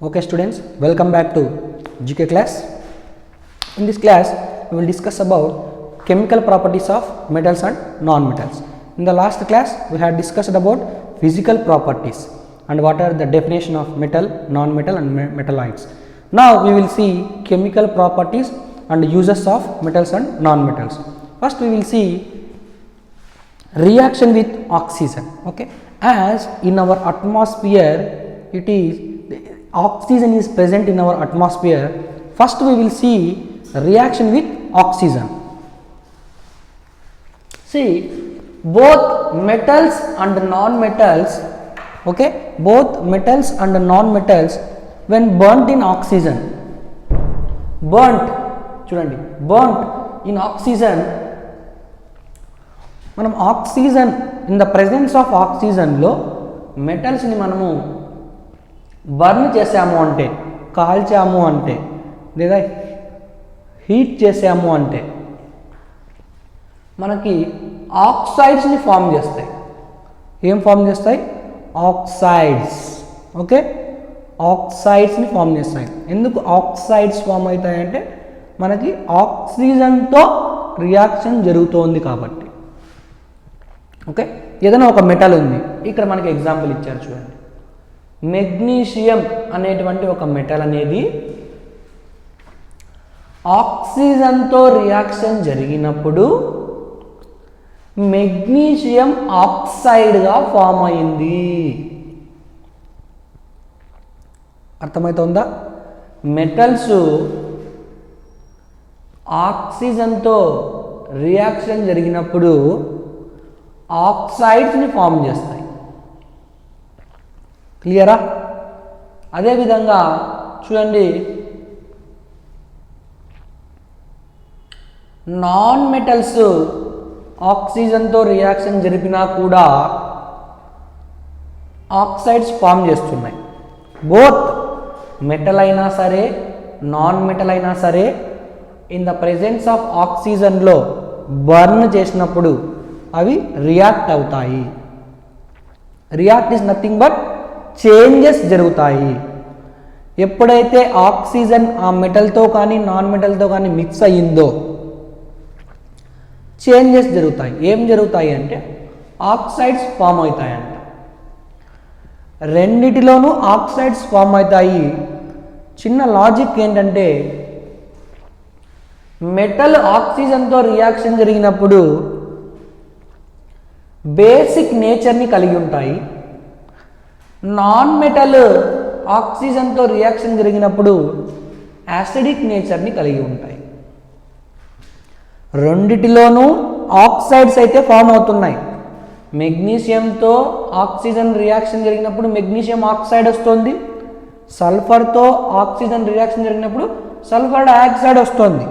Okay students, welcome back to GK class. In this class, we will discuss about chemical properties of metals and non-metals. In the last class, we had discussed about physical properties and what are the definition of metal, non-metal and metalloids. Now we will see chemical properties and uses of metals and non-metals. First we will see reaction with oxygen. Okay, as in our atmosphere, oxygen is present in our atmosphere. First we will see reaction with oxygen. See, both metals and non-metals, okay, both metals and non-metals when burnt in oxygen, burnt in oxygen, మనం oxygen in the presence of ఆక్సిజన్లో మెటల్స్ని మనము burn చేసాము అంటే, కాల్చాము అంటే, లేదా heat చేసాము అంటే మనకి ఆక్సైడ్స్ని ఫామ్ చేస్తాయి. ఏం ఫామ్ చేస్తాయి? ఆక్సైడ్స్. ఓకే, ఆక్సైడ్స్ని ఫామ్ చేస్తాయి. ఎందుకు ఆక్సైడ్స్ ఫామ్ అవుతాయంటే మనకి ఆక్సిజన్తో రియాక్షన్ జరుగుతోంది కాబట్టి. ఓకే, ఏదైనా ఒక మెటల్ ఉంది, ఇక్కడ మనకి ఎగ్జాంపుల్ ఇచ్చారు చూడండి. మెగ్నీషియం అనేటువంటి ఒక మెటల్ అనేది ఆక్సిజన్తో రియాక్షన్ జరిగినప్పుడు మెగ్నీషియం ఆక్సైడ్గా ఫామ్ అయింది. అర్థమవుతుందా? మెటల్స్ ఆక్సిజన్తో రియాక్షన్ జరిగినప్పుడు ఆక్సైడ్స్ని ఫామ్ చేస్తాయి. క్లియరా? అదేవిధంగా చూడండి, నాన్ మెటల్స్ ఆక్సిజన్తో రియాక్షన్ జరిపినా కూడా ఆక్సైడ్స్ ఫామ్ చేస్తున్నాయి. బోత్ మెటల్ అయినా సరే నాన్ మెటల్ అయినా సరే ఇన్ ద ప్రెజెన్స్ ఆఫ్ ఆక్సిజన్లో బర్న్ చేసినప్పుడు అవి రియాక్ట్ అవుతాయి. React is nothing but changes జరుగుతాయి. ఎప్పుడైతే ఆక్సిజన్ ఆ మెటల్తో కానీ నాన్ మెటల్తో కానీ మిక్స్ అయ్యిందో చేంజెస్ జరుగుతాయి. ఏం జరుగుతాయి అంటే ఆక్సైడ్స్ ఫామ్ అవుతాయంట. రెండిటిలోనూ ఆక్సైడ్స్ ఫామ్ అవుతాయి. చిన్న లాజిక్ ఏంటంటే మెటల్ ఆక్సిజన్తో రియాక్షన్ జరిగినప్పుడు బేసిక్ నేచర్ని కలిగి ఉంటాయి. నాన్ మెటల్ ఆక్సిజన్తో రియాక్షన్ జరిగినప్పుడు యాసిడిక్ నేచర్ని కలిగి ఉంటాయి. రెండిటిలోనూ ఆక్సైడ్స్ అయితే ఫామ్ అవుతున్నాయి. మెగ్నీషియంతో ఆక్సిజన్ రియాక్షన్ జరిగినప్పుడు మెగ్నీషియం ఆక్సైడ్ వస్తుంది. సల్ఫర్తో ఆక్సిజన్ రియాక్షన్ జరిగినప్పుడు సల్ఫర్ డయాక్సైడ్ వస్తుంది.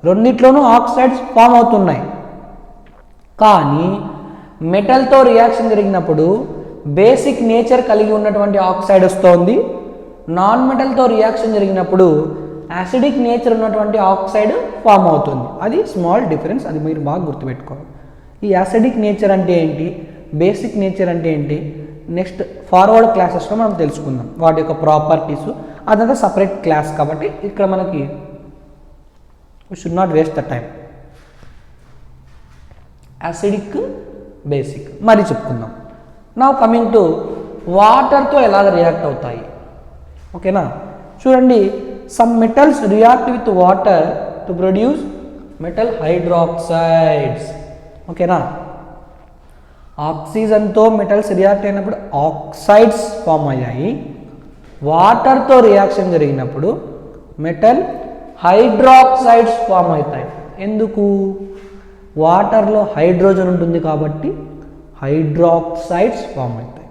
రెండిట్లోనూ ఆక్సైడ్స్ ఫామ్ అవుతున్నాయి. కానీ మెటల్తో రియాక్షన్ జరిగినప్పుడు బేసిక్ నేచర్ కలిగి ఉన్నటువంటి ఆక్సైడ్ వస్తుంది. నాన్ మెటల్తో రియాక్షన్ జరిగినప్పుడు యాసిడిక్ నేచర్ ఉన్నటువంటి ఆక్సైడ్ ఫామ్ అవుతుంది. అది స్మాల్ డిఫరెన్స్, అది మీరు బాగా గుర్తుపెట్టుకోవాలి. ఈ యాసిడిక్ నేచర్ అంటే ఏంటి, బేసిక్ నేచర్ అంటే ఏంటి, నెక్స్ట్ ఫార్వర్డ్ క్లాసెస్లో మనం తెలుసుకుందాం వాటి యొక్క ప్రాపర్టీస్. అదంతా సపరేట్ క్లాస్ కాబట్టి ఇక్కడ మనకి we should not waste the time. Acidic, basic మరి చెప్పుకుందాం. నౌ కమింగ్ టు వాటర్తో ఎలాగ రియాక్ట్ అవుతాయి. ఓకేనా, చూడండి, some metals react with water to produce metal hydroxides. ఓకేనా, ఆక్సిజన్తో మెటల్స్ రియాక్ట్ అయినప్పుడు ఆక్సైడ్స్ ఫామ్ అయ్యాయి. వాటర్తో రియాక్షన్ జరిగినప్పుడు మెటల్ హైడ్రాక్సైడ్స్ ఫామ్ అవుతాయి. ఎందుకు? వాటర్లో హైడ్రోజన్ ఉంటుంది కాబట్టి హైడ్రాక్సైడ్స్ ఫామ్ అవుతాయి.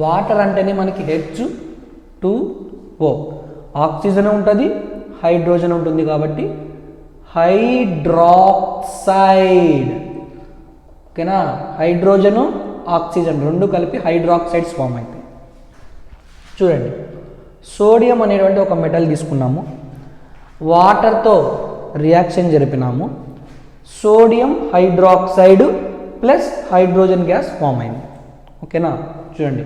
వాటర్ అంటేనే మనకి H2O, ఆక్సిజన్ ఉంటుంది, హైడ్రోజన్ ఉంటుంది కాబట్టి హైడ్రాక్సైడ్. ఓకేనా, హైడ్రోజను ఆక్సిజన్ రెండు కలిపి హైడ్రాక్సైడ్స్ ఫామ్ అవుతాయి. చూడండి, సోడియం అనేటువంటి ఒక మెటల్ తీసుకున్నాము, వాటర్తో రియాక్షన్ జరిపినాము, sodium hydroxide plus hydrogen gas form అయింది. ఓకేనా, చూడండి,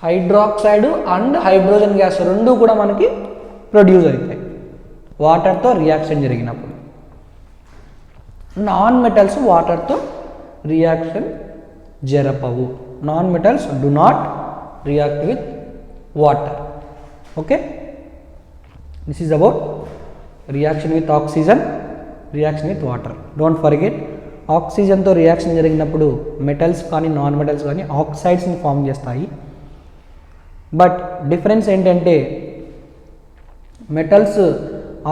హైడ్రాక్సైడ్ అండ్ హైడ్రోజన్ గ్యాస్ రెండు కూడా మనకి ప్రొడ్యూస్ అవుతాయి వాటర్తో రియాక్షన్ జరిగినప్పుడు. నాన్ మెటల్స్ వాటర్తో రియాక్షన్ జరపవు. Non metals do not react with water. Okay, this is about reaction with oxygen, reaction with water. Don't forget, ఆక్సిజన్తో రియాక్షన్ జరిగినప్పుడు మెటల్స్ కానీ నాన్ మెటల్స్ కానీ ఆక్సైడ్స్ని ఫామ్ చేస్తాయి. బట్ డిఫరెన్స్ ఏంటంటే మెటల్స్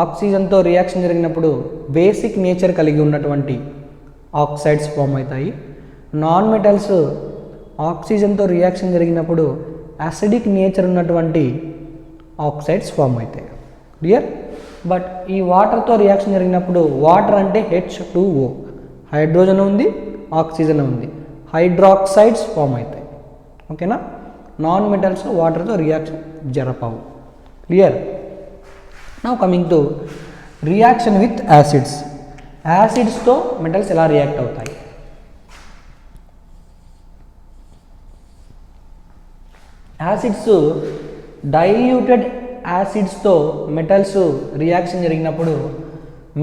ఆక్సిజన్తో రియాక్షన్ జరిగినప్పుడు బేసిక్ నేచర్ కలిగి ఉన్నటువంటి ఆక్సైడ్స్ ఫామ్ అవుతాయి. నాన్ మెటల్స్ ఆక్సిజన్తో రియాక్షన్ జరిగినప్పుడు యాసిడిక్ నేచర్ ఉన్నటువంటి ఆక్సైడ్స్ ఫామ్ అవుతాయి. క్లియర్? బట్ ఈ వాటర్తో రియాక్షన్ జరిగినప్పుడు వాటర్ అంటే H2O, హైడ్రోజన్ ఉంది, ఆక్సిజన్ ఉంది, హైడ్రాక్సైడ్స్ ఫామ్ అవుతాయి. ఓకేనా? నాన్ మెటల్స్ వాటర్తో రియాక్షన్ జరపవు. Clear? Now coming to reaction with acids. యాసిడ్స్తో మెటల్స్ ఎలా రియాక్ట్ అవుతాయి? యాసిడ్స్ డైల్యూటెడ్ యాసిడ్స్తో మెటల్స్ రియాక్షన్ జరిగినప్పుడు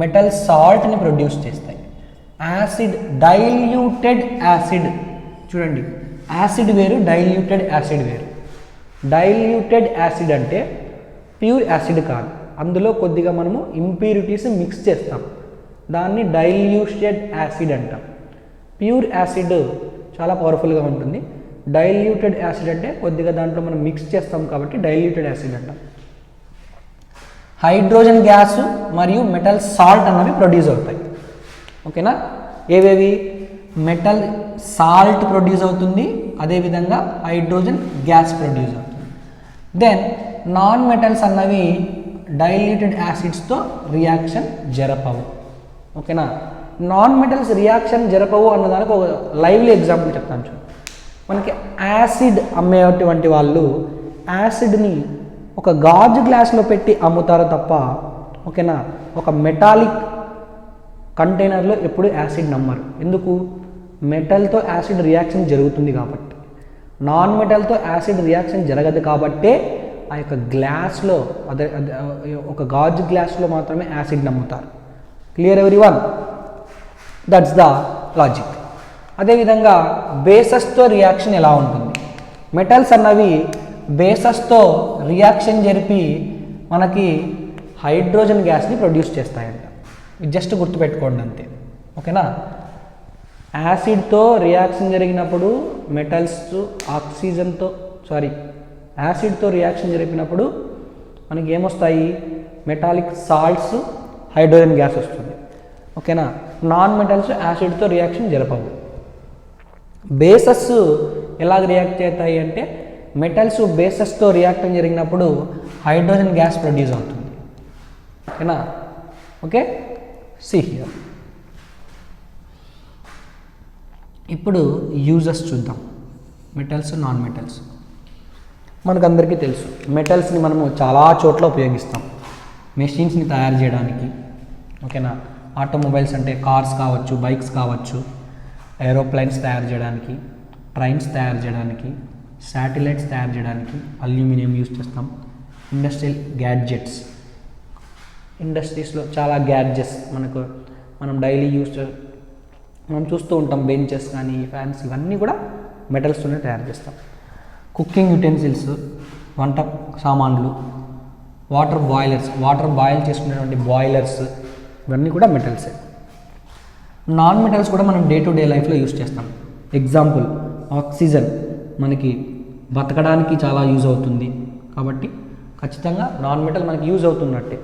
మెటల్ సాల్ట్ని ప్రొడ్యూస్ చేస్తాయి. యాసిడ్ డైల్యూటెడ్ యాసిడ్, చూడండి, యాసిడ్ వేరు, డైల్యూటెడ్ యాసిడ్ వేరు. డైల్యూటెడ్ యాసిడ్ అంటే ప్యూర్ యాసిడ్ కాదు, అందులో కొద్దిగా మనము ఇంప్యూరిటీస్ మిక్స్ చేస్తాం, దాన్ని డైల్యూటెడ్ యాసిడ్ అంటాం. ప్యూర్ యాసిడ్ చాలా పవర్ఫుల్గా ఉంటుంది. డైల్యూటెడ్ యాసిడ్ అంటే కొద్దిగా దాంట్లో మనం మిక్స్ చేస్తాం కాబట్టి డైల్యూటెడ్ యాసిడ్ అంటాం. హైడ్రోజన్ గ్యాస్ మరియు మెటల్ సాల్ట్ అన్నవి ప్రొడ్యూస్ అవుతాయి. ఓకేనా? ఏవేవి? మెటల్ సాల్ట్ ప్రొడ్యూస్ అవుతుంది, అదేవిధంగా హైడ్రోజన్ గ్యాస్ ప్రొడ్యూస్ అవుతుంది. దెన్ నాన్ మెటల్స్ అన్నవి డైల్యూటెడ్ యాసిడ్స్తో రియాక్షన్ జరపవు. ఓకేనా? నాన్ మెటల్స్ రియాక్షన్ జరపవు అన్నదానికి ఒక లైవ్లీ ఎగ్జాంపుల్ చెప్తాను. చూడండి, మనకి యాసిడ్ అమ్మేటువంటి వాళ్ళు యాసిడ్ని ఒక గాజు గ్లాస్లో పెట్టి అమ్ముతారు తప్ప, ఓకేనా, ఒక మెటాలిక్ కంటైనర్లో ఎప్పుడు యాసిడ్ నమ్మరు. ఎందుకు? మెటల్తో యాసిడ్ రియాక్షన్ జరుగుతుంది కాబట్టి. నాన్ మెటల్తో యాసిడ్ రియాక్షన్ జరగదు కాబట్టే ఆ యొక్క గ్లాస్లో, అదే ఒక గాజు గ్లాస్లో మాత్రమే యాసిడ్ నమ్ముతారు. Clear everyone? That's the logic. అదేవిధంగా బేసస్తో రియాక్షన్ ఎలా ఉంటుంది? మెటల్స్ అన్నవి బేసస్తో రియాక్షన్ జరిపి మనకి హైడ్రోజన్ గ్యాస్ని ప్రొడ్యూస్ చేస్తాయంట. ఇది జస్ట్ గుర్తుపెట్టుకోండి అంతే. ఓకేనా? యాసిడ్తో రియాక్షన్ జరిగినప్పుడు మెటల్స్ యాసిడ్తో రియాక్షన్ జరిపినప్పుడు మనకి ఏమొస్తాయి? మెటాలిక్ సాల్ట్స్, హైడ్రోజన్ గ్యాస్ వస్తుంది. ఓకేనా? నాన్ మెటల్స్ యాసిడ్తో రియాక్షన్ జరపవు. బేసస్ ఎలా రియాక్ట్ అవుతాయి అంటే మెటల్స్ బేసస్తో రియాక్షన్ జరిగినప్పుడు హైడ్రోజన్ గ్యాస్ ప్రొడ్యూస్ అవుతుంది. ఓకేనా? Okay, see here. ఇప్పుడు యూజెస్ చూద్దాం. Metals, non metals. మనకందరికీ తెలుసు మెటల్స్ని మనము చాలా చోట్ల ఉపయోగిస్తాం. మెషిన్స్ని తయారు చేయడానికి, ఓకేనా, ఆటోమొబైల్స్ అంటే కార్స్ కావచ్చు, బైక్స్ కావచ్చు, ఏరోప్లేన్స్ తయారు చేయడానికి, ట్రైన్స్ తయారు చేయడానికి, శాటిలైట్స్ తయారు చేయడానికి అల్యూమినియం యూజ్ చేస్తాం. ఇండస్ట్రియల్ గ్యాడ్జెట్స్, ఇండస్ట్రీస్లో చాలా గ్యాడ్జెట్స్ మనం డైలీ మనం చూస్తూ ఉంటాం. బెంచెస్ కానీ, ఫ్యాన్స్, ఇవన్నీ కూడా మెటల్స్తోనే తయారు చేస్తాం. కుకింగ్ యుటెన్సిల్స్, వంట సామాన్లు, వాటర్ బాయిలర్స్, వాటర్ బాయిల్ చేసుకునేటువంటి బాయిలర్స్, ఇవన్నీ కూడా మెటల్సే. నాన్ మెటల్స్ కూడా మనం డే టు డే లైఫ్లో యూజ్ చేస్తాం. ఎగ్జాంపుల్, ఆక్సిజన్ మనకి బతకడానికి చాలా యూజ్ అవుతుంది కాబట్టి ఖచ్చితంగా నాన్ మెటల్ మనకి యూజ్ అవుతున్నట్టే.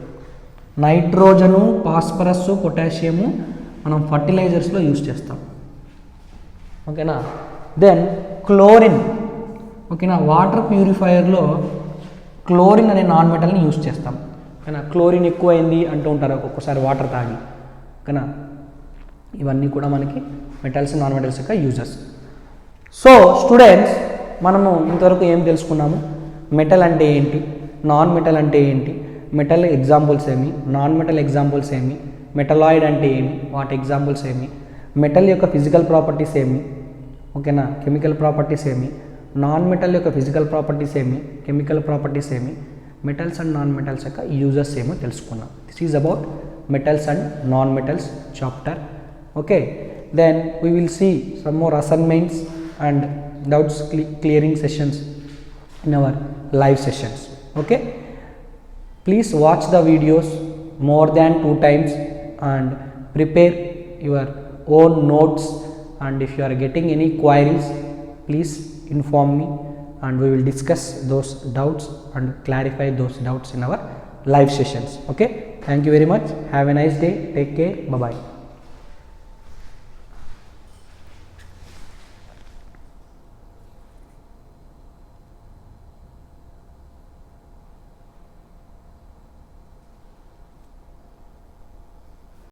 నైట్రోజను, ఫాస్ఫరస్, పొటాషియము మనం ఫర్టిలైజర్స్లో యూజ్ చేస్తాం. ఓకేనా? దెన్ క్లోరిన్, ఓకేనా, వాటర్ ప్యూరిఫైయర్లో క్లోరిన్ అనే నాన్ మెటల్ని యూజ్ చేస్తాం. ఓకేనా? క్లోరిన్ ఎక్కువైంది అంటూ ఉంటారు ఒక్కొక్కసారి వాటర్ తాగి. ఓకేనా? ఇవన్నీ కూడా మనకి మెటల్స్, నాన్ మెటల్స్ యొక్క యూజెస్. సో స్టూడెంట్స్, మనము ఇంతవరకు ఏం తెలుసుకున్నాము? మెటల్ అంటే ఏంటి, నాన్ మెటల్ అంటే ఏంటి, మెటల్ ఎగ్జాంపుల్స్ ఏమి, నాన్ మెటల్ ఎగ్జాంపుల్స్ ఏమి, మెటలాయిడ్ అంటే ఏమి, వాటి ఎగ్జాంపుల్స్ ఏమి, మెటల్ యొక్క ఫిజికల్ ప్రాపర్టీస్ ఏమి, ఓకేనా, కెమికల్ ప్రాపర్టీస్ ఏమి, నాన్ మెటల్ యొక్క ఫిజికల్ ప్రాపర్టీస్ ఏమి, కెమికల్ ప్రాపర్టీస్ ఏమి, మెటల్స్ అండ్ నాన్ మెటల్స్ యొక్క యూజెస్ ఏమో తెలుసుకున్నాం. This is about metals and non metals chapter. Okay, then we will see some more assignments and doubts clearing sessions in our live sessions. Okay, please watch the videos more than 2 times and prepare your own notes, and if you are getting any queries please inform me and we will discuss those doubts and clarify those doubts in our live sessions. Okay, thank you very much. Have a nice day. Take care. Bye bye.